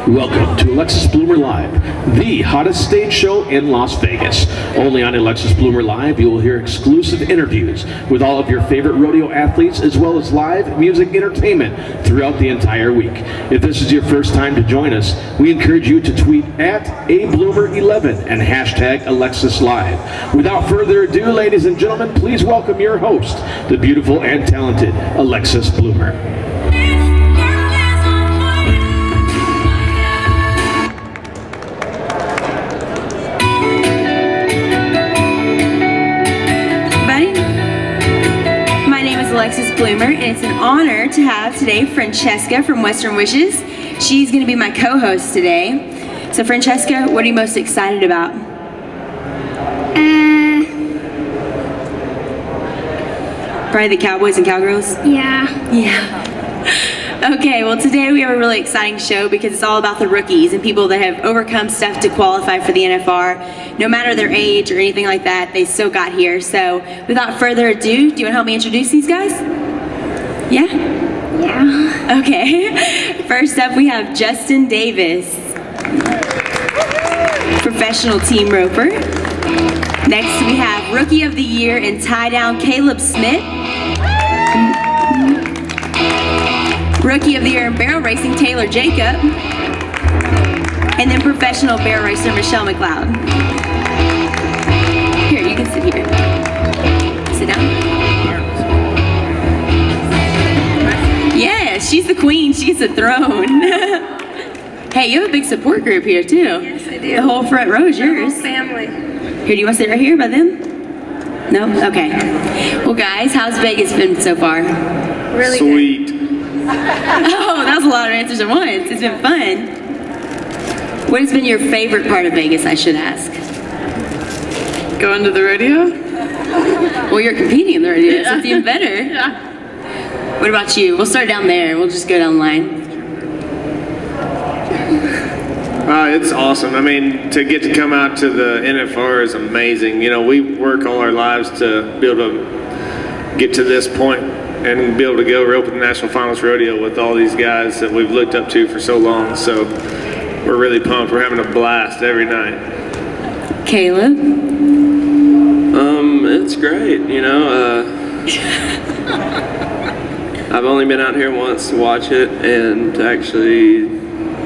Welcome to Alexis Bloomer Live, the hottest stage show in Las Vegas. Only on Alexis Bloomer Live, you will hear exclusive interviews with all of your favorite rodeo athletes, as well as live music entertainment throughout the entire week. If this is your first time to join us, we encourage you to tweet at @abloomer11 and hashtag Alexis Live. Without further ado, ladies and gentlemen, please welcome your host, the beautiful and talented Alexis Bloomer. Alexis Bloomer, and it's an honor to have today Francheska from Western Wishes. She's going to be my co-host today. So Francheska, what are you most excited about? Probably the Cowboys and Cowgirls? Yeah. Okay, well today we have a really exciting show because it's all about the rookies and people that have overcome stuff to qualify for the NFR. No matter their age or anything like that, they still got here. So without further ado, do you want to help me introduce these guys? Yeah? Yeah. Okay. First up we have Justin Davis, professional team roper. Next we have Rookie of the Year in tie-down Caleb Smidt. Rookie of the Year in barrel racing, Taylor Jacob. And then professional barrel racer, Michele McLeod. Here, you can sit here. Sit down. Yeah, she's the queen, she gets a throne. Hey, you have a big support group here too. Yes, I do. The whole front row is yours. The whole family. Here, do you want to sit right here by them? No? Okay. Well guys, how's Vegas been so far? Really Sweet. good. Oh, that was a lot of answers at once. It's been fun. What has been your favorite part of Vegas, I should ask? Going to the rodeo? Well, you're competing in the rodeo, so it's even better. Yeah. What about you? We'll start down there. We'll just go down the line. It's awesome. I mean, to get to come out to the NFR is amazing. You know, we work all our lives to be able to get to this point and be able to go rope at the National Finals Rodeo with all these guys that we've looked up to for so long. So we're really pumped. We're having a blast every night. Caleb? It's great, you know. I've only been out here once to watch it, and to actually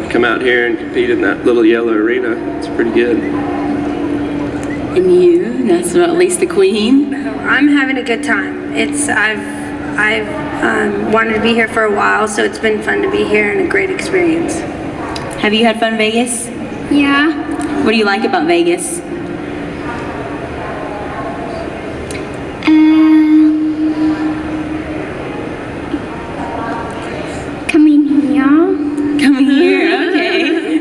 come out here and compete in that little yellow arena, it's pretty good. And you, last but not least, the queen? I'm having a good time. I've wanted to be here for a while, so it's been fun to be here and a great experience. Have you had fun in Vegas? Yeah. What do you like about Vegas? Coming here. Coming here, okay.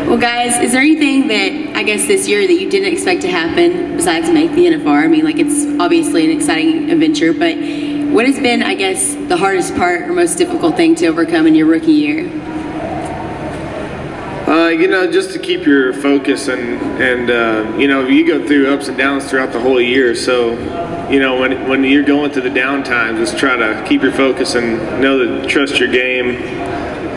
Well guys, is there anything that, I guess this year, that you didn't expect to happen besides make the NFR? I mean, like, it's obviously an exciting adventure, but what has been, I guess, the hardest part or most difficult thing to overcome in your rookie year? You know, just to keep your focus and you know, you go through ups and downs throughout the whole year. So, you know, when you're going through the down times, just try to keep your focus and know that, trust your game,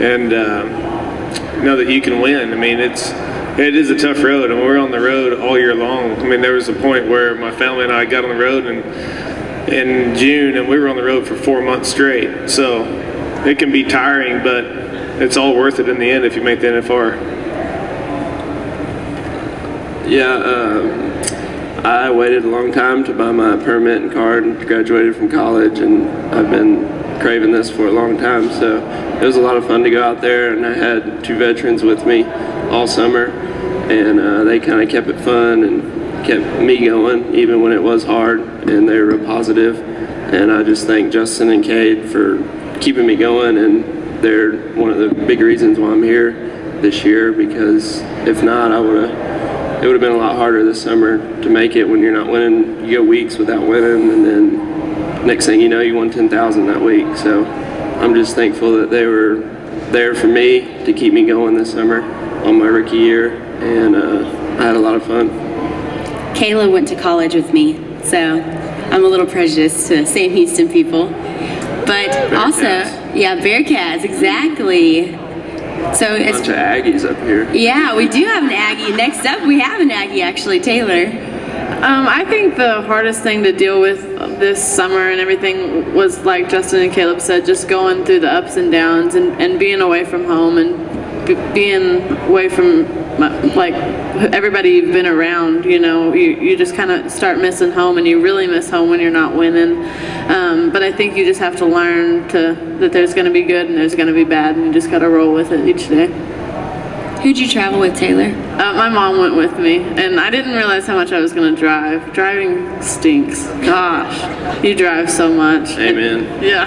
and know that you can win. I mean, it is a tough road, and we're on the road all year long. I mean, there was a point where my family and I got on the road in June, and we were on the road for 4 months straight. So it can be tiring, but it's all worth it in the end if you make the NFR. Yeah, I waited a long time to buy my permit and card and graduated from college, and I've been craving this for a long time, so it was a lot of fun to go out there, and I had 2 veterans with me all summer, and they kind of kept it fun and kept me going even when it was hard, and they were real positive. And I just thank Justin and Cade for keeping me going, and they're one of the big reasons why I'm here this year, because if not, it would have been a lot harder this summer to make it when you're not winning. You go weeks without winning, and then next thing you know, you won 10,000 that week. So I'm just thankful that they were there for me to keep me going this summer on my rookie year, and I had a lot of fun. Kayla went to college with me, so I'm a little prejudiced to Sam Houston people. But also, yeah, Bearcats, exactly. So A bunch of Aggies up here. yeah, we do have an Aggie. Next up, we have an Aggie, actually, Taylor. I think the hardest thing to deal with this summer and everything was, like Justin and Caleb said, just going through the ups and downs and being away from home and being away from like everybody you've been around. You know, you just kind of start missing home, and you really miss home when you're not winning. But I think you just have to learn that there's going to be good and there's going to be bad, and you just got to roll with it each day. Who'd you travel with, Taylor? My mom went with me, and I didn't realize how much I was going to drive. Driving stinks. Gosh, you drive so much. Amen. Yeah.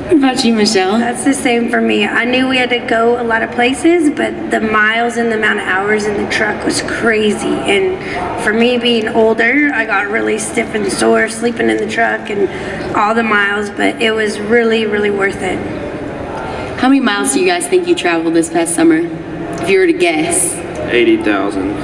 What about you, Michele? That's the same for me. I knew we had to go a lot of places, but the miles and the amount of hours in the truck was crazy. And for me being older, I got really stiff and sore sleeping in the truck and all the miles, but it was really, really worth it. How many miles do you guys think you traveled this past summer? If you were to guess. 80,000.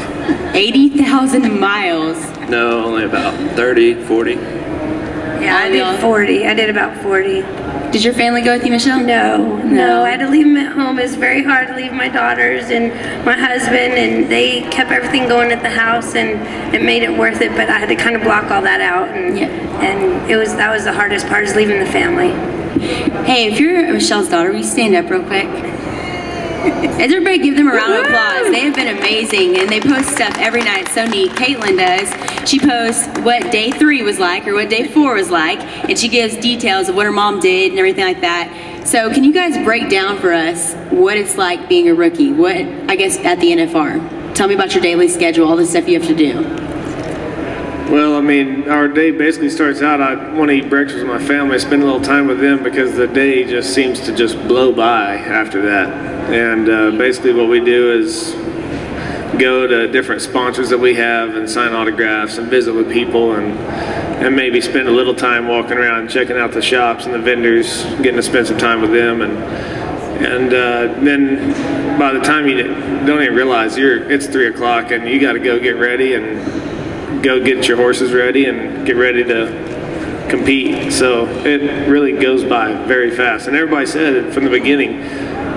80,000 miles. No, only about 30, 40. Yeah, I did 40. I did about 40. Did your family go with you, Michele? No, I had to leave them at home. It was very hard to leave my daughters and my husband, and they kept everything going at the house, and it made it worth it, but I had to kind of block all that out, and that was the hardest part, is leaving the family. Hey, if you're Michele's daughter, will you stand up real quick? Everybody give them a round of applause. They have been amazing, and they post stuff every night. It's so neat. Caitlin does. She posts what day 3 was like, or what day 4 was like, and she gives details of what her mom did and everything like that. So can you guys break down for us what it's like being a rookie? What, I guess, at the NFR? Tell me about your daily schedule, all the stuff you have to do. Well, I mean, our day basically starts out, I want to eat breakfast with my family, spend a little time with them, because the day just seems to just blow by after that. And basically what we do is go to different sponsors that we have and sign autographs and visit with people, and maybe spend a little time walking around checking out the shops and the vendors, getting to spend some time with them. And then by the time you don't even realize it's 3 o'clock and you got to go get ready and go get your horses ready and get ready to compete. So it really goes by very fast. And everybody said from the beginning,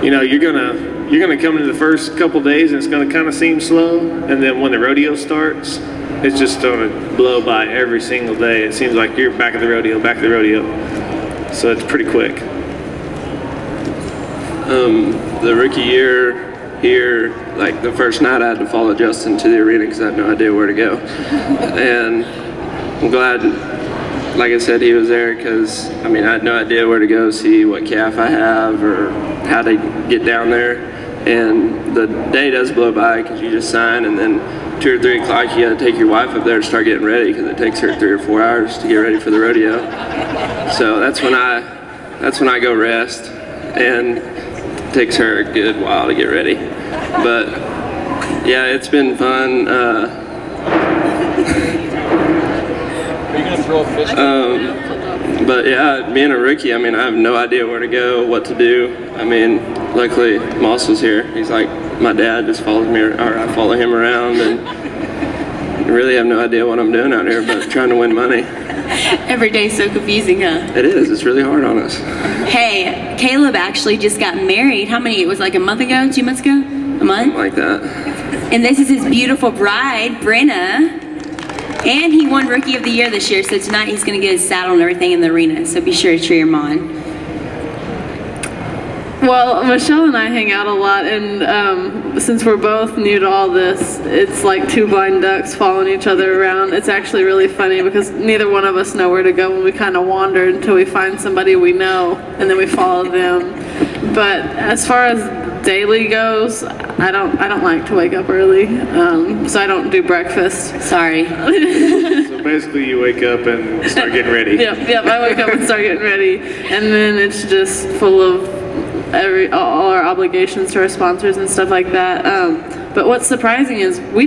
you know, you're gonna come into the first couple days and it's gonna kind of seem slow, and then when the rodeo starts, it's just gonna blow by every single day. It seems like you're back at the rodeo, So it's pretty quick. The rookie year here, like the first night, I had to follow Justin to the arena because I had no idea where to go. And I'm glad, like I said, he was there, because I mean, I had no idea where to go see what calf I have or how to get down there. And the day does blow by because you just sign, and then 2 or 3 o'clock you got to take your wife up there to start getting ready, because it takes her 3 or 4 hours to get ready for the rodeo. So that's when I go rest, and it takes her a good while to get ready. But yeah, it's been fun. But yeah, being a rookie, I mean, I have no idea where to go, what to do. I mean, luckily Moss was here. He's like my dad, just follows me, or I follow him around, and I really have no idea what I'm doing out here, but trying to win money. Every day's so confusing, huh? It is. It's really hard on us. Hey, Caleb actually just got married. How many? It was like a month ago, 2 months ago? A month? Something like that. And this is his beautiful bride, Brenna. And he won Rookie of the Year this year, so tonight he's going to get his saddle and everything in the arena, so be sure to cheer him on. Well, Michele and I hang out a lot, and since we're both new to all this, it's like 2 blind ducks following each other around. It's actually really funny because neither one of us know where to go when we kind of wander until we find somebody we know, and then we follow them. But as far as daily goes, I don't like to wake up early, so I don't do breakfast. Sorry. So basically you wake up and start getting ready. Yep, I wake up and start getting ready, and then it's just full of all our obligations to our sponsors and stuff like that. But what's surprising is I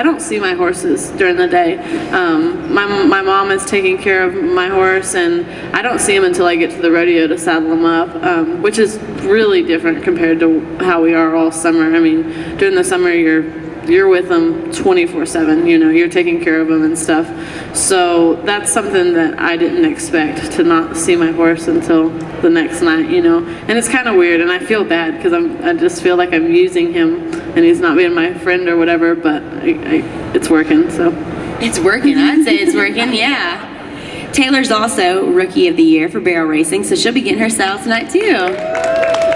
don't see my horses during the day. My mom is taking care of my horse, and I don't see him until I get to the rodeo to saddle him up, which is really different compared to how we are all summer. I mean, during the summer you're you're with them 24/7, you know, you're taking care of them and stuff. So that's something that I didn't expect, to not see my horse until the next night, you know. And it's kind of weird, and I feel bad because I just feel like I'm using him and he's not being my friend or whatever, but it's working, so. It's working, I'd say it's working, yeah. Taylor's also Rookie of the Year for barrel racing, so she'll be getting her saddle tonight too.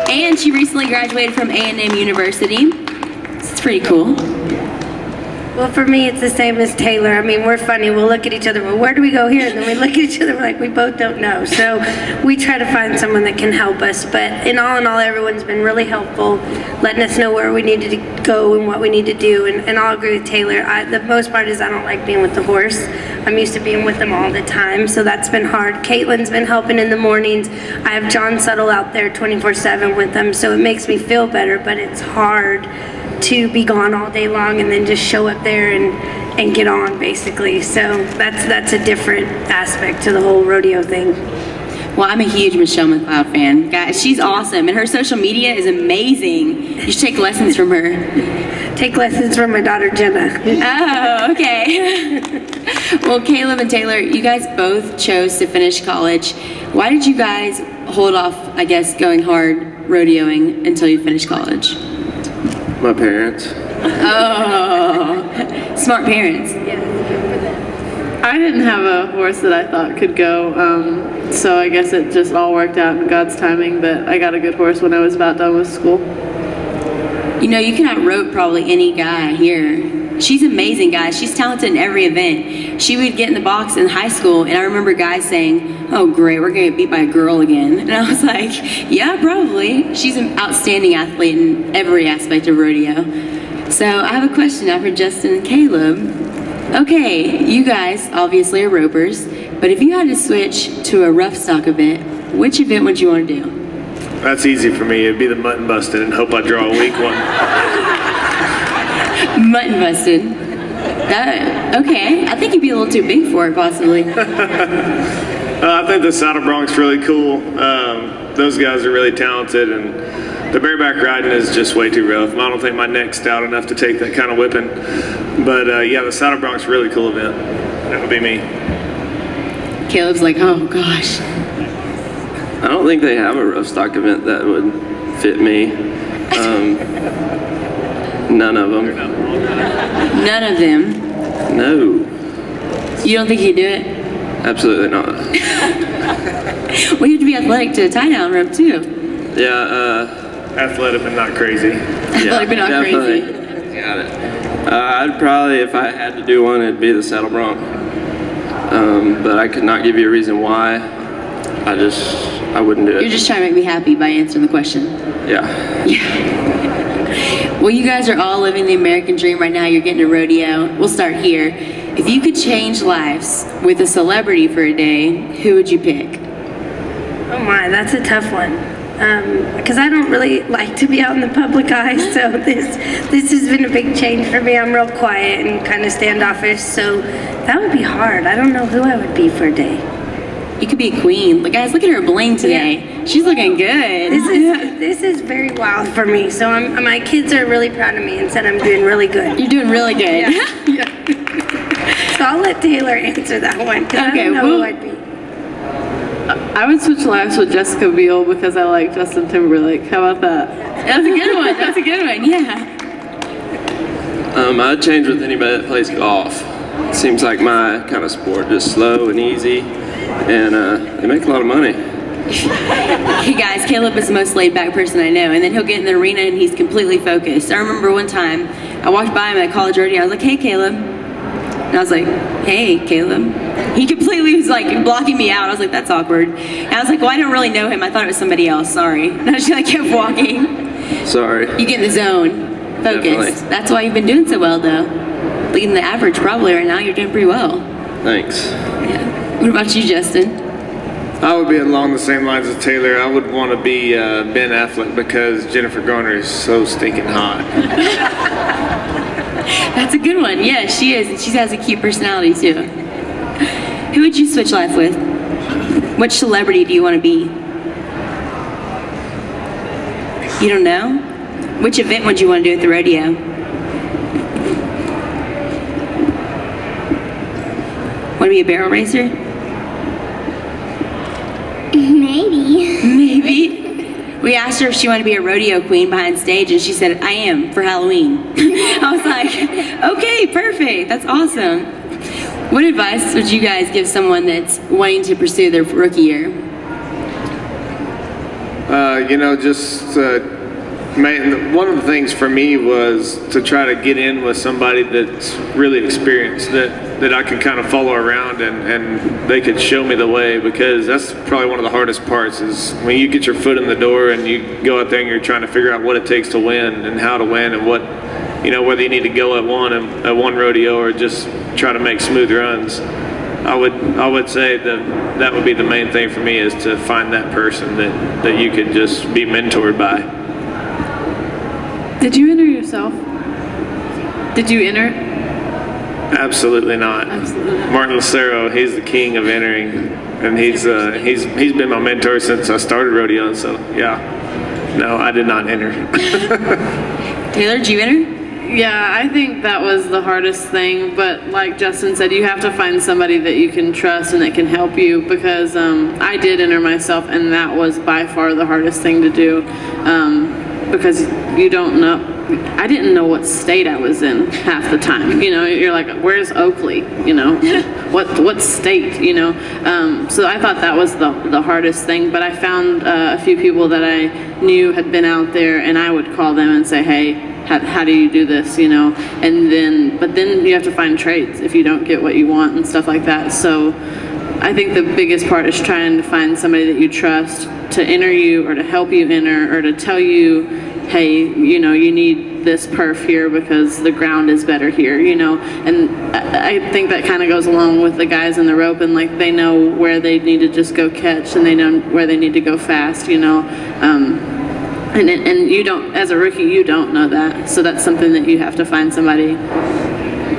And she recently graduated from TA&M University. So it's pretty cool. Well, for me, it's the same as Taylor. I mean, we're funny. We'll look at each other, well, where do we go here? And then we look at each other, we're like, we both don't know. So we try to find someone that can help us. But in all, everyone's been really helpful, letting us know where we needed to go and what we need to do. And I'll agree with Taylor. The most part is I don't like being with the horse. I'm used to being with them all the time, so that's been hard. Caitlin's been helping in the mornings. I have John Suttle out there 24/7 with them, so it makes me feel better, but it's hard to be gone all day long and then just show up there and get on, basically. So that's a different aspect to the whole rodeo thing. Well, I'm a huge Michele McLeod fan. Guys, she's awesome, and her social media is amazing. You should take lessons from her. Take lessons from my daughter, Jenna. Oh, okay. Well, Caleb and Taylor, you guys both chose to finish college. Why did you guys hold off, I guess, going hard rodeoing until you finished college? My parents. Oh, smart parents. I didn't have a horse that I thought could go, so I guess it just all worked out in God's timing, but I got a good horse when I was about done with school. You know, you can outrope probably any guy here. She's amazing, guys. She's talented in every event. She would get in the box in high school, and I remember guys saying, oh great, we're gonna get beat by a girl again. And I was like, yeah, probably. She's an outstanding athlete in every aspect of rodeo. So I have a question now for Justin and Caleb. Okay, you guys obviously are ropers, but if you had to switch to a rough stock event, which event would you want to do? That's easy for me. It'd be the mutton busted and hope I draw a weak one. Mutton busted. Okay, I think you'd be a little too big for it, possibly. I think the Saddle Bronx really cool. Those guys are really talented, and the bareback riding is just way too rough. I don't think my neck's stout enough to take that kind of whipping. But yeah, the Saddle Bronx really cool event. That would be me. Caleb's like, oh gosh. I don't think they have a rough stock event that would fit me. None of them. None of them? No. You don't think you'd do it? Absolutely not. Well, you have to be athletic to a tie-down rope, too. Yeah, athletic but not crazy. Athletic but not definitely. crazy. Got it. I'd probably, if I had to do one, it'd be the Saddle Bronc. But I could not give you a reason why. I wouldn't do it. You're just trying to make me happy by answering the question. Yeah. Well, you guys are all living the American dream right now. You're getting a rodeo. We'll start here. If you could change lives with a celebrity for a day, who would you pick? Oh my, that's a tough one. Because I don't really like to be out in the public eye, so this has been a big change for me. I'm real quiet and kind of standoffish, so that would be hard. I don't know who I would be for a day. You could be a queen. But guys, look at her bling today. Yeah. She's looking good. This is very wild for me. So my kids are really proud of me and said I'm doing really good. You're doing really good. Yeah. So I'll let Taylor answer that one. Okay, I don't know who I'd be. I would switch lives with Jessica Biel because I like Justin Timberlake. How about that? That's a good one. That's a good one. Yeah. I'd change with anybody that plays golf. It seems like my kind of sport, just slow and easy, and they make a lot of money. Hey guys, Caleb is the most laid-back person I know, and then he'll get in the arena and he's completely focused. I remember one time I walked by him at college rodeo. I was like, "Hey, Caleb," and I was like, "Hey, Caleb." He completely was like blocking me out. I was like, "That's awkward." And I was like, "Well, I don't really know him. I thought it was somebody else. Sorry." And I just like kept walking. Sorry. You get in the zone, focused. Definitely. That's why you've been doing so well, though. Leading the average probably right now. You're doing pretty well. Thanks. Yeah. What about you, Justin? I would be along the same lines as Taylor. I would want to be Ben Affleck because Jennifer Garner is so stinking hot. That's a good one. Yeah, she is. And she has a cute personality, too. Who would you switch life with? Which celebrity do you want to be? You don't know? Which event would you want to do at the rodeo? Want to be a barrel racer? Maybe. Maybe. We asked her if she wanted to be a rodeo queen behind stage, and she said, I am, for Halloween. I was like, okay, perfect. That's awesome. What advice would you guys give someone that's wanting to pursue their rookie year? You know, just one of the things for me was to try to get in with somebody that's really experienced, that I can kind of follow around and they could show me the way, because that's probably one of the hardest parts, is when you get your foot in the door and you go out there and you're trying to figure out what it takes to win and how to win, and what, you know, whether you need to go at one rodeo or just try to make smooth runs. I would say that would be the main thing for me, is to find that person that you could just be mentored by. Did you enter yourself? Did you enter? Absolutely not. Absolutely not. Martin Lucero, he's the king of entering, and he's been my mentor since I started rodeoing. So yeah, no, I did not enter. Taylor, did you enter? Yeah, I think that was the hardest thing, but like Justin said, you have to find somebody that you can trust and that can help you, because I did enter myself, and that was by far the hardest thing to do, because you don't know. I didn't know what state I was in half the time. You know, you're like, where's Oakley? You know, what state? You know, so I thought that was the hardest thing. But I found a few people that I knew had been out there, and I would call them and say, hey, how do you do this, you know? But then you have to find trades if you don't get what you want and stuff like that. So I think the biggest part is trying to find somebody that you trust to enter you, or to help you enter, or to tell you, hey, you know, you need this perf here because the ground is better here, you know? And I think that kind of goes along with the guys in the rope, and like they know where they need to just go catch, and they know where they need to go fast, you know? And you don't, as a rookie, you don't know that. So that's something that you have to find somebody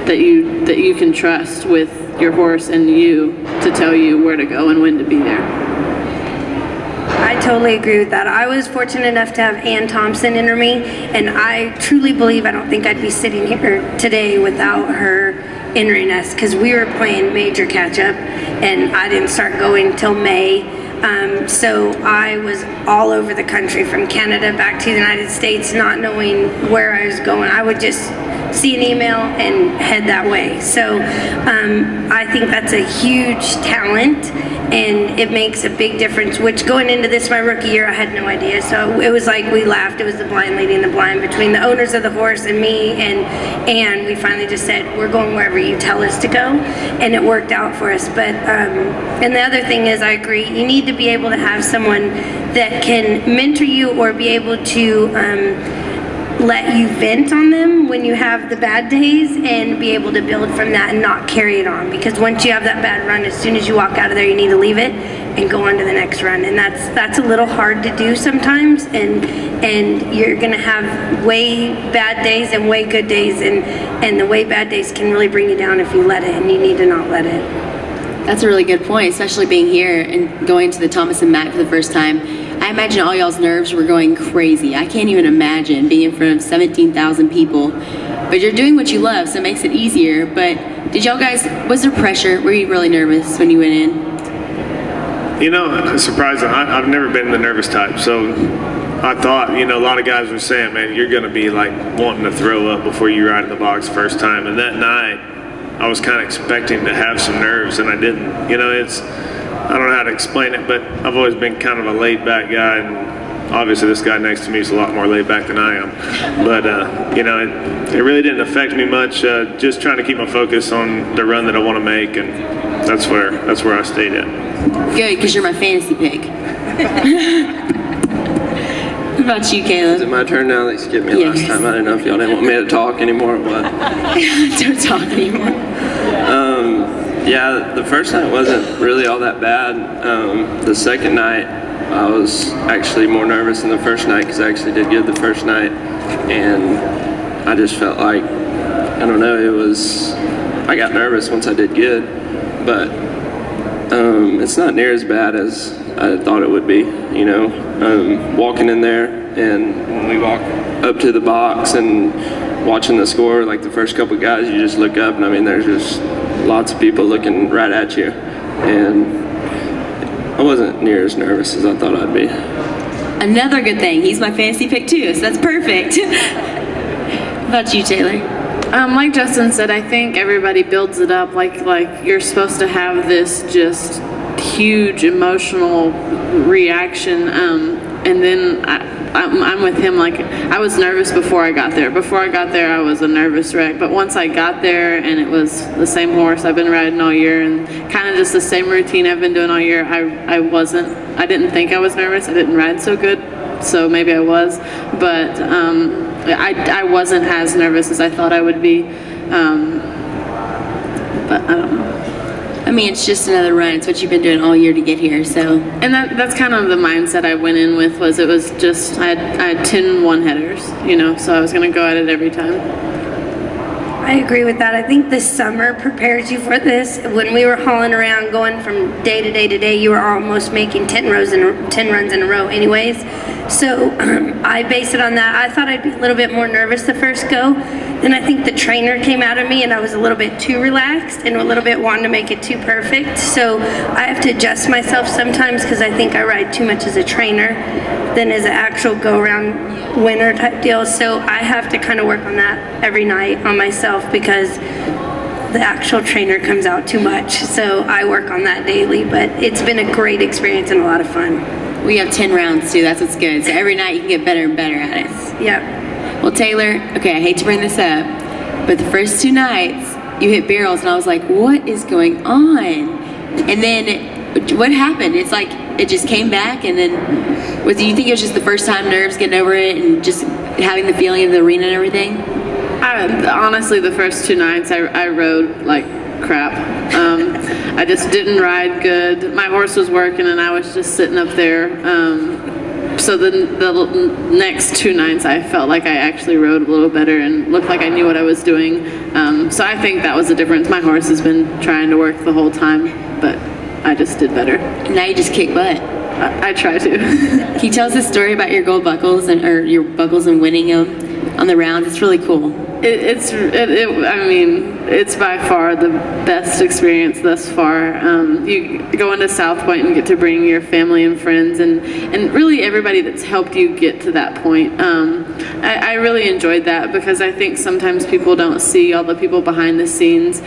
that you can trust with your horse and you, to tell you where to go and when to be there. I totally agree with that. I was fortunate enough to have Ann Thompson enter me, and I truly believe, I don't think I'd be sitting here today without her entering us, because we were playing major catch-up, and I didn't start going till May. So I was all over the country, from Canada back to the United States, not knowing where I was going. I would just see an email and head that way. So I think that's a huge talent, and it makes a big difference, which going into this, my rookie year, I had no idea. So it was like, we laughed, it was the blind leading the blind between the owners of the horse and me, and we finally just said, we're going wherever you tell us to go, and it worked out for us. But and the other thing is, I agree, you need to be able to have someone that can mentor you, or be able to let you vent on them when you have the bad days, and be able to build from that and not carry it on. Because once you have that bad run, as soon as you walk out of there, you need to leave it and go on to the next run. And that's a little hard to do sometimes, and you're gonna have way bad days and way good days, and the way bad days can really bring you down if you let it, and you need to not let it. That's a really good point, especially being here and going to the Thomas and Mack for the first time. I imagine all y'all's nerves were going crazy. I can't even imagine being in front of 17,000 people. But you're doing what you love, so it makes it easier. But did y'all guys, was there pressure? Were you really nervous when you went in? You know, surprising, I've never been the nervous type, so I thought, you know, a lot of guys were saying, man, you're gonna be like wanting to throw up before you ride in the box first time. And that night, I was kind of expecting to have some nerves, and I didn't. You know, I don't know how to explain it, but I've always been kind of a laid-back guy, and obviously this guy next to me is a lot more laid-back than I am. But, you know, it really didn't affect me much, just trying to keep my focus on the run that I want to make, and that's where I stayed at. Good, because you're my fantasy pick. What about you, Caleb? Is it my turn now? They skipped me last time. I didn't know if y'all didn't want me to talk anymore or what. Don't talk anymore. Yeah, the first night wasn't really all that bad. The second night, I was actually more nervous than the first night, because I actually did good the first night, and I just felt like, I don't know, I got nervous once I did good, but it's not near as bad as I thought it would be, you know. Walking in there, and when we walk up to the box and watching the score, like the first couple guys, you just look up, and I mean, there's just lots of people looking right at you, and I wasn't near as nervous as I thought I'd be. Another good thing, he's my fantasy pick too, so that's perfect. What about you, Taylor? Like Justin said, I think everybody builds it up like you're supposed to have this just huge emotional reaction, and then I'm with him. Like, I was nervous before I got there. Before I got there, I was a nervous wreck. But once I got there, and it was the same horse I've been riding all year, and kind of just the same routine I've been doing all year, I didn't think I was nervous. I didn't ride so good, so maybe I was. But I wasn't as nervous as I thought I would be. But I don't know. I mean, it's just another run. It's what you've been doing all year to get here, so. And that's kind of the mindset I went in with. Was it was just I had 10 one-headers, you know, so I was going to go at it every time. I agree with that. I think the summer prepares you for this. When we were hauling around, going from day to day to day, you were almost making 10 runs in a row anyways. So I base it on that. I thought I'd be a little bit more nervous the first go. Then I think the trainer came out of me and I was a little bit too relaxed and a little bit wanting to make it too perfect. So I have to adjust myself sometimes because I think I ride too much as a trainer than as an actual go-around winner type deal. So I have to kind of work on that every night on myself because the actual trainer comes out too much. So I work on that daily, but it's been a great experience and a lot of fun. We have 10 rounds too, that's what's good. So every night you can get better and better at it. Yep. Well, Taylor, okay, I hate to bring this up, but the first 2 nights you hit barrels and I was like, what is going on? And then what happened? It's like it just came back, and then do you think it was just the first time nerves getting over it and just having the feeling of the arena and everything? Honestly, the first 2 nights I rode like crap. I just didn't ride good. My horse was working and I was just sitting up there. So the next 2 nights I felt like I actually rode a little better and looked like I knew what I was doing. So I think that was the difference. My horse has been trying to work the whole time, but I just did better. Now you just kick butt. I try to. Can you tell us a story about your gold buckles or your buckles and winning them on the rounds? It's really cool. I mean, it's by far the best experience thus far. You go into South Point and get to bring your family and friends and really everybody that's helped you get to that point. I really enjoyed that because I think sometimes people don't see all the people behind the scenes.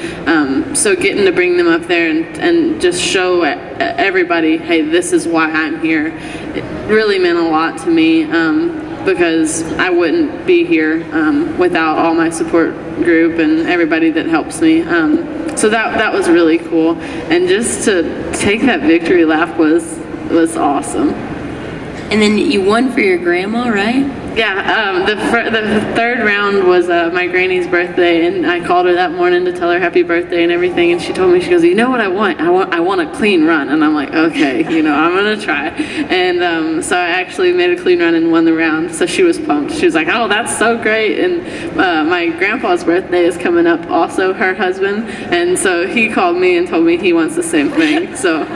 So getting to bring them up there and just show everybody, hey, this is why I'm here, it really meant a lot to me. Because I wouldn't be here without all my support group and everybody that helps me. So that was really cool. And just to take that victory lap was awesome. And then you won for your grandma, right? Yeah, the third round was my granny's birthday, and I called her that morning to tell her happy birthday and everything, and she told me, she goes, you know what I want? I want a clean run. And I'm like, okay, you know, I'm gonna try. And so I actually made a clean run and won the round, so she was pumped. She was like, oh, that's so great. And my grandpa's birthday is coming up also, her husband, and so he called me and told me he wants the same thing, so.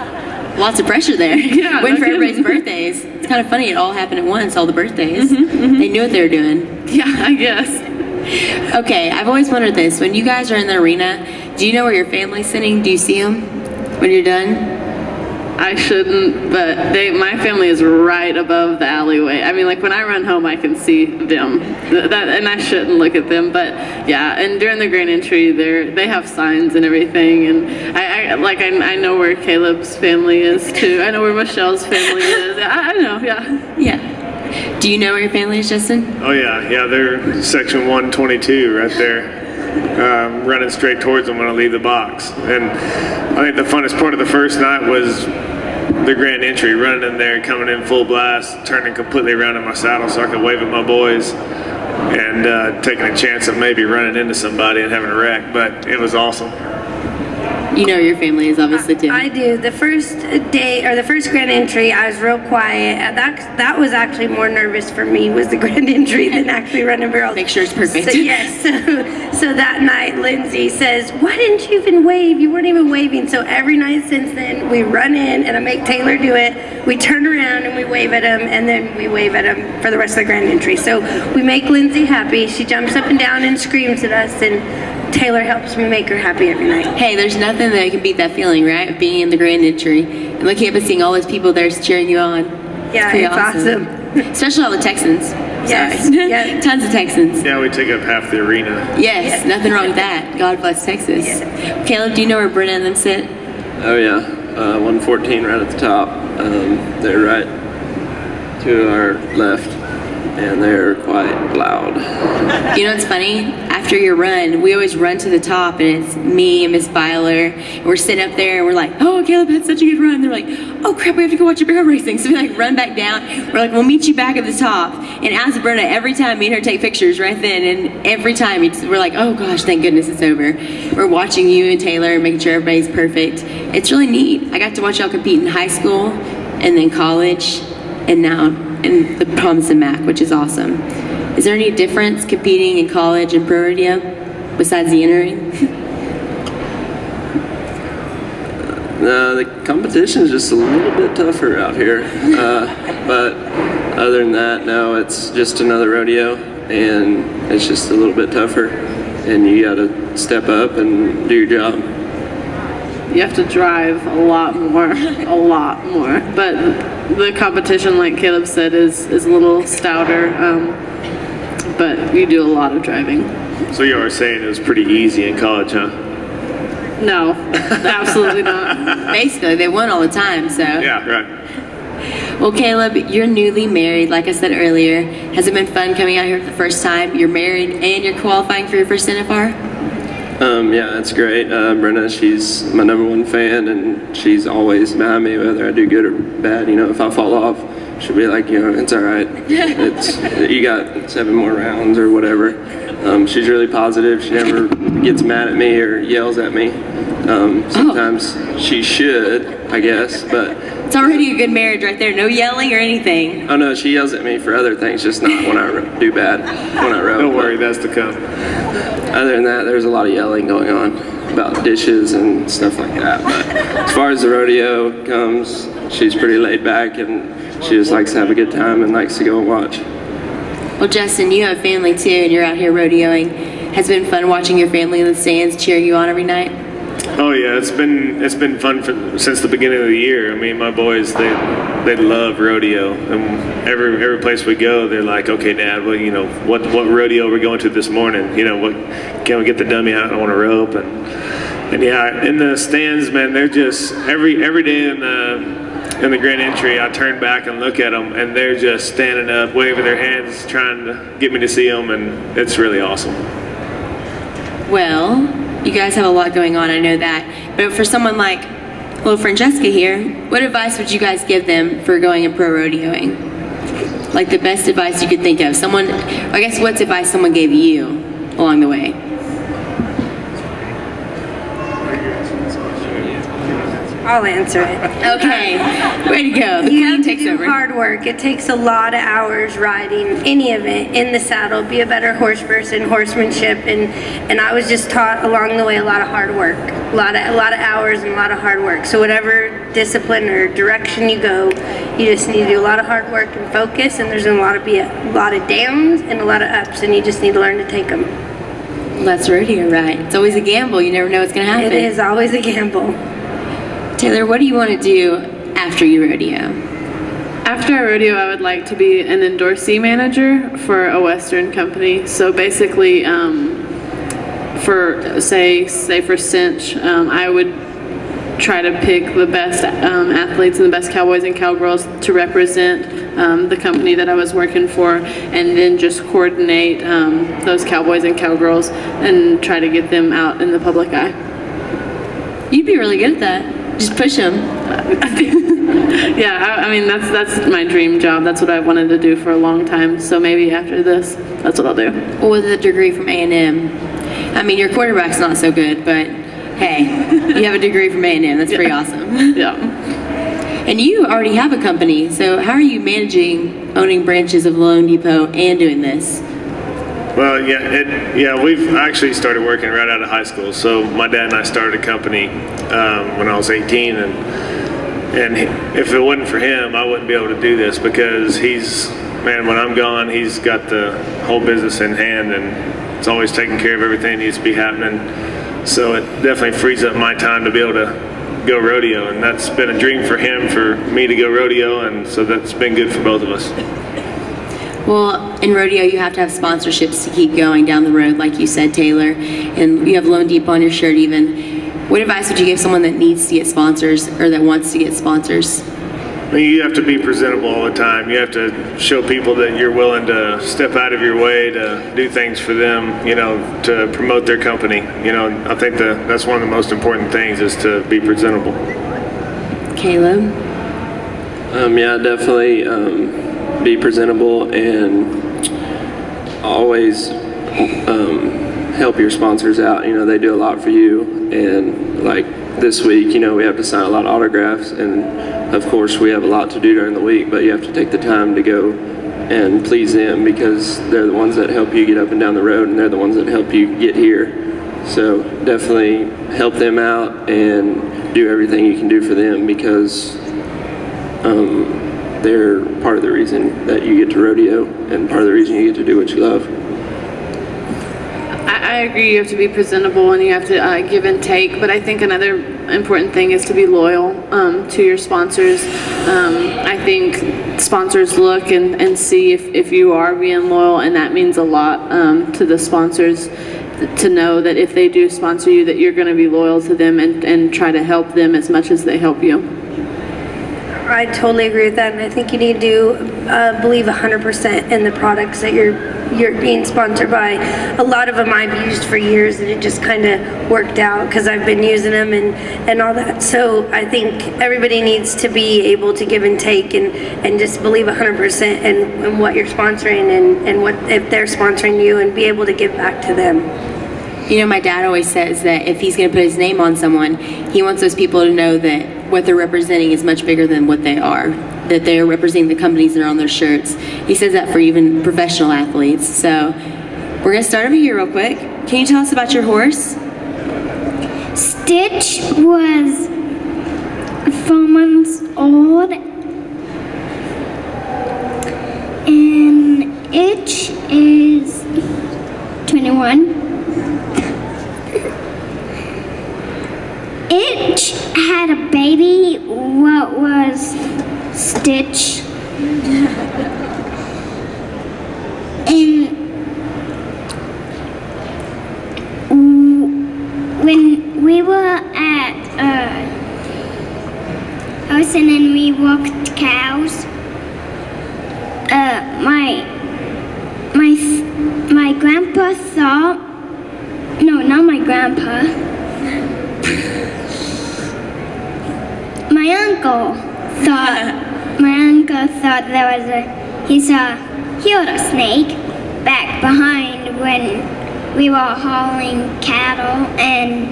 Lots of pressure there. Yeah, win for everybody's birthdays. It's kind of funny, it all happened at once, all the birthdays. They knew what they were doing. Yeah, I guess. Okay, I've always wondered this. When you guys are in the arena, do you know where your family's sitting? Do you see them when you're done? I shouldn't, but my family is right above the alleyway. I mean, like when I run home, I can see them, and I shouldn't look at them. But yeah, and during the grand entry, they have signs and everything, and I know where Caleb's family is too. I know where Michelle's family is. I know, yeah. Yeah. Do you know where your family is, Justin? Oh yeah, they're section 122 right there. Running straight towards them when I leave the box. And I think the funnest part of the first night was the grand entry, running in there, coming in full blast, turning completely around in my saddle so I could wave at my boys, and taking a chance of maybe running into somebody and having a wreck. But it was awesome. You know your family is obviously too. I do. The first day, or the first grand entry, I was real quiet. That was actually more nervous for me, was the grand entry, than actually running barrels. Make sure it's perfect. So, yes. So that night, Lindsay says, why didn't you even wave? You weren't even waving. So every night since then, we run in, and I make Taylor do it. We turn around, and we wave at him, and then we wave at him for the rest of the grand entry. So we make Lindsay happy. She jumps up and down and screams at us, and Taylor helps me make her happy every night. Hey, there's nothing that can beat that feeling, right? Being in the grand entry and looking up and seeing all those people there cheering you on. Yeah, it's awesome. Especially all the Texans. Yes. Sorry. Yeah. Tons of Texans. Yeah, we take up half the arena. Yes, nothing wrong with that. God bless Texas. Yeah. Caleb, do you know where Brenna and them sit? Oh yeah, 114 right at the top. They're right to our left, and they're quite loud. You know what's funny? After your run, we always run to the top, and it's me and Miss Byler. And we're sitting up there, and we're like, "Oh, Caleb had such a good run." They're like, "Oh crap, we have to go watch your barrel racing." So we like run back down. We're like, "We'll meet you back at the top." And ask Brenna every time, me and her take pictures right then, and every time we're like, "Oh gosh, thank goodness it's over." We're watching you and Taylor and making sure everybody's perfect. It's really neat. I got to watch y'all compete in high school, and then college, and now in the Thomas and Mack, which is awesome. Is there any difference competing in college and pro rodeo besides the entering? No, the competition is just a little bit tougher out here. But other than that, no, it's just another rodeo, and it's just a little bit tougher. And you got to step up and do your job. You have to drive a lot more, a lot more. But the competition, like Caleb said, is a little stouter. But you do a lot of driving. So you are saying it was pretty easy in college, huh? No, absolutely not. Basically, they won all the time, so. Yeah, right. Well, Caleb, you're newly married, like I said earlier. Has it been fun coming out here for the first time? You're married and you're qualifying for your first NFR? Yeah, it's great. Brenna, she's my #1 fan, and she's always behind me, whether I do good or bad. You know, if I fall off, she'll be like, you know, it's all right. You got 7 more rounds or whatever. She's really positive. She never gets mad at me or yells at me. Sometimes she should, I guess, but it's already a good marriage right there. No yelling or anything. Oh no, she yells at me for other things, just not when I do bad, when I row. Don't worry, that's to come. Other than that, there's a lot of yelling going on about dishes and stuff like that. But as far as the rodeo comes, she's pretty laid back, and she just likes to have a good time and likes to go and watch. Well, Justin, you have a family too, and you're out here rodeoing. Has it been fun watching your family in the stands cheering you on every night? Oh yeah, it's been fun since the beginning of the year. I mean, my boys they love rodeo, and every place we go, they're like, "Okay, Dad, well, you know, what rodeo are we going to this morning? You know, what can we get the dummy out on a rope?" And yeah, in the stands, man, they're just every day in the grand entry, I turn back and look at them, and they're just standing up, waving their hands, trying to get me to see them, and it's really awesome. Well, you guys have a lot going on, I know that. But for someone like little Francheska here, what advice would you guys give them for going and pro rodeoing? Like the best advice you could think of. Someone, I guess what's advice someone gave you along the way? I'll answer it. Okay, way to go. The You queen have to takes do over. hard work. It takes a lot of hours riding any event in the saddle. Be a better horse person, horsemanship, and I was just taught along the way a lot of hard work, a lot of hours and a lot of hard work. So whatever discipline or direction you go, you just need to do a lot of hard work and focus. And there's going to be a lot of downs and a lot of ups, and you just need to learn to take them. That's rodeo, right? It's always a gamble. You never know what's going to happen. It is always a gamble. Taylor, what do you want to do after you rodeo? After I rodeo, I would like to be an endorsee manager for a Western company. So basically, for say for cinch, I would try to pick the best athletes and the best cowboys and cowgirls to represent the company that I was working for, and then just coordinate those cowboys and cowgirls and try to get them out in the public eye. You'd be really good at that. Just push them. Yeah, I mean that's my dream job. That's what I wanted to do for a long time. So maybe after this, that's what I'll do. Well, with a degree from A&M, I mean your quarterback's not so good, but hey, you have a degree from A&M. That's pretty awesome. Yeah. And you already have a company, so how are you managing owning branches of Loan Depot and doing this? Well, we've actually started working right out of high school. So my dad and I started a company when I was 18, and if it wasn't for him, I wouldn't be able to do this because he's man, when I'm gone, he's got the whole business in hand, and it's always taking care of everything that needs to be happening. So it definitely frees up my time to be able to go rodeo, and that's been a dream for him, for me to go rodeo, and so that's been good for both of us. Well, in rodeo, you have to have sponsorships to keep going down the road, like you said, Taylor, and you have Lone Depot on your shirt even. What advice would you give someone that needs to get sponsors or that wants to get sponsors? I mean, you have to be presentable all the time. You have to show people that you're willing to step out of your way to do things for them, you know, to promote their company. You know, I think that's one of the most important things, is to be presentable. Caleb? Yeah, definitely be presentable and always help your sponsors out. You know, they do a lot for you, and like this week, you know, we have to sign a lot of autographs, and of course we have a lot to do during the week, but you have to take the time to go and please them, because they're the ones that help you get up and down the road, and they're the ones that help you get here. So definitely help them out and do everything you can do for them, because they're part of the reason that you get to rodeo and part of the reason you get to do what you love. I agree, you have to be presentable and you have to give and take, but I think another important thing is to be loyal to your sponsors. I think sponsors look and see if you are being loyal, and that means a lot to the sponsors, to know that if they do sponsor you, that you're going to be loyal to them and try to help them as much as they help you. I totally agree with that, and I think you need to believe 100% in the products that you're being sponsored by. A lot of them I've used for years, and it just kind of worked out because I've been using them and all that. So I think everybody needs to be able to give and take, and just believe 100% in what you're sponsoring and what if they're sponsoring you, and be able to give back to them. You know, my dad always says that if he's going to put his name on someone, he wants those people to know that what they're representing is much bigger than what they are, that they're representing the companies that are on their shirts. He says that for even professional athletes. So we're going to start over here real quick. Can you tell us about your horse? Stitch was 4 months old, and Itch is 21. Itch had a baby, what was Stitch, and when we were at Ocean and we walked cows, my grandpa thought, no, not my grandpa, my uncle thought there was he killed a snake back behind when we were hauling cattle, and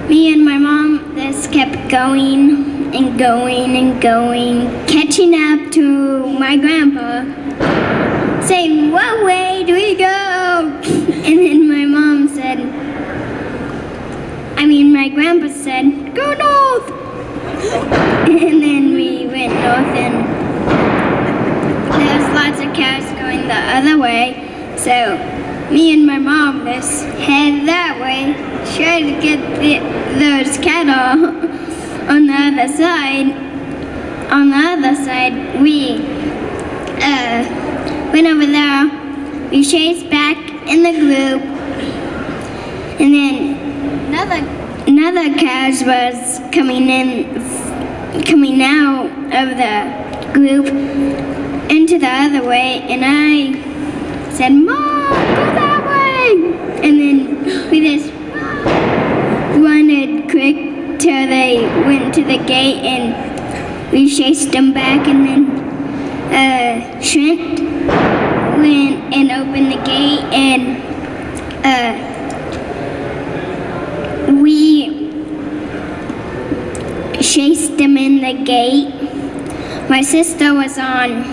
me and my mom just kept going and going and going, catching up to my grandpa, saying, "What way do we go?" And then my grandpa said, "Go north!" And then we went north, and there was lots of cows going the other way. So me and my mom just head that way, try to get those cattle on the other side. On the other side, we went over there, we chased back in the group, and then another cows was coming out of the group into the other way, and I said, "Mom, go that way!" And then we just running quick till they went to the gate, and we chased them back, and then Trent went and opened the gate, and we chased them in the gate. My sister was on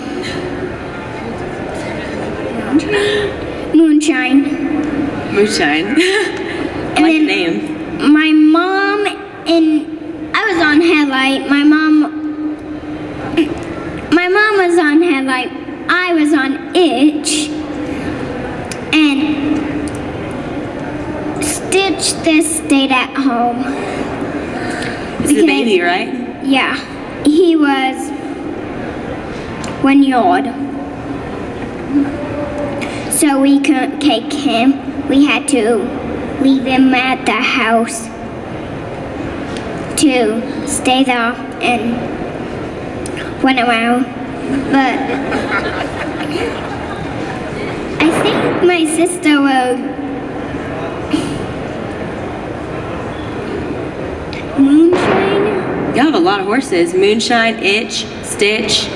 Moonshine. Moonshine. I like the name. My mom and I was on Headlight. My mom was on Headlight, I was on Itch, and Stitch this stayed at home. This is the baby, right? Yeah, he was 1 year old. So we couldn't take him. We had to leave him at the house to stay there and went around. But I think my sister will Moonshine. You have a lot of horses. Moonshine, Itch, Stitch,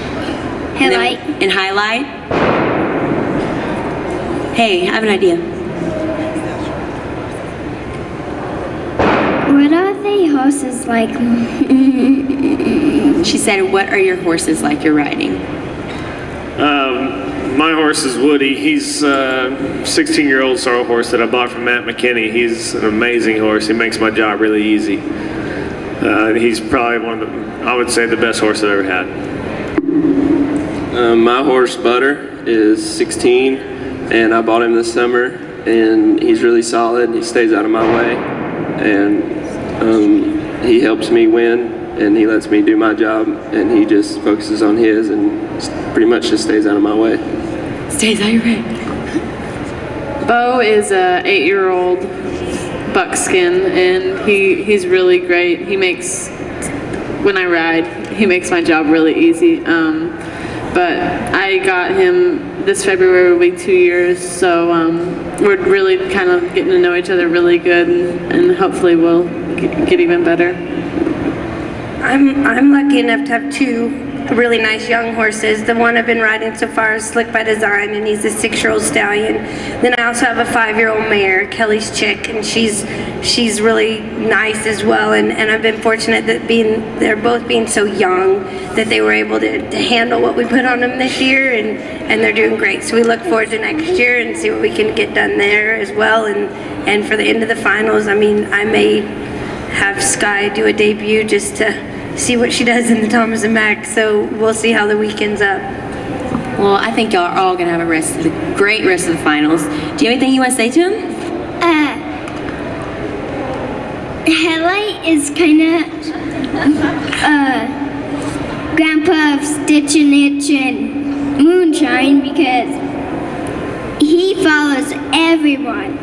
Highlight. And Highlight. Hey, I have an idea. What are they horses like? She said, what are your horses like you're riding? My horse is Woody. He's a 16-year-old sorrel horse that I bought from Matt McKinney. He's an amazing horse. He makes my job really easy. He's probably one of the, I would say, the best horse I've ever had. My horse, Butter, is 16, and I bought him this summer, and he's really solid. He stays out of my way, and he helps me win, and he lets me do my job, and he just focuses on his and pretty much just stays out of my way. Stays out of your way. Bo is a 8-year-old buckskin, and he's really great. He makes, when I ride, he makes my job really easy. But I got him this February will be 2 years, so we're really kind of getting to know each other really good, and hopefully we'll get even better. I'm lucky enough to have two really nice young horses. The one I've been riding so far is Slick by Design, and he's a 6-year-old stallion. Then I also have a 5-year-old mare, Kelly's Chick, and she's really nice as well. And I've been fortunate that they're both being so young that they were able to handle what we put on them this year, and they're doing great. So we look forward to next year and see what we can get done there as well. And for the end of the finals, I mean, I may have Sky do a debut just to see what she does in the Thomas and Mack, so we'll see how the weekend's up. Well, I think y'all are all going to have a great rest of the finals. Do you have anything you want to say to him? Headlight is kind of grandpa of Stitch and Itch and Moonshine because he follows everyone.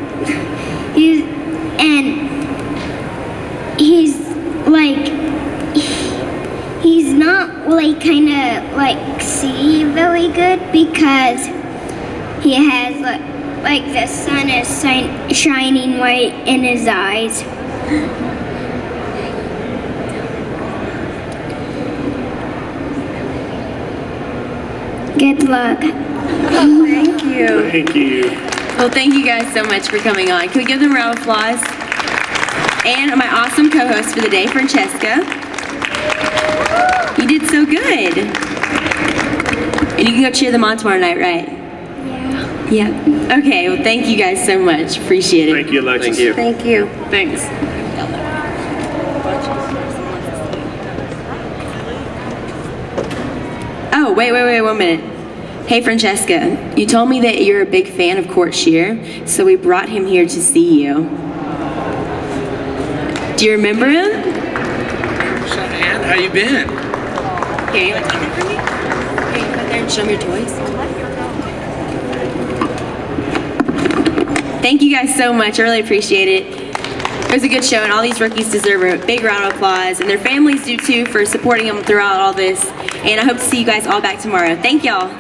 He's not like kind of like see very good because he has like the sun is shining white in his eyes. Good luck. Thank you. Thank you. Well, thank you guys so much for coming on. Can we give them a round of applause? And my awesome co-host for the day, Francheska. You did so good. And you can go cheer them on tomorrow night, right? Yeah. Yeah. Okay, well, thank you guys so much. Appreciate it. Thank you, Alexis. Thank you. Thank you. Thanks. Oh, wait, 1 minute. Hey, Francheska, you told me that you're a big fan of Court Shear, so we brought him here to see you. Do you remember him? Cheyenne, how you been? Here, you want to take it from me? Okay, go out there and show me your toys. Thank you guys so much. I really appreciate it. It was a good show, and all these rookies deserve a big round of applause, and their families do too for supporting them throughout all this. And I hope to see you guys all back tomorrow. Thank y'all.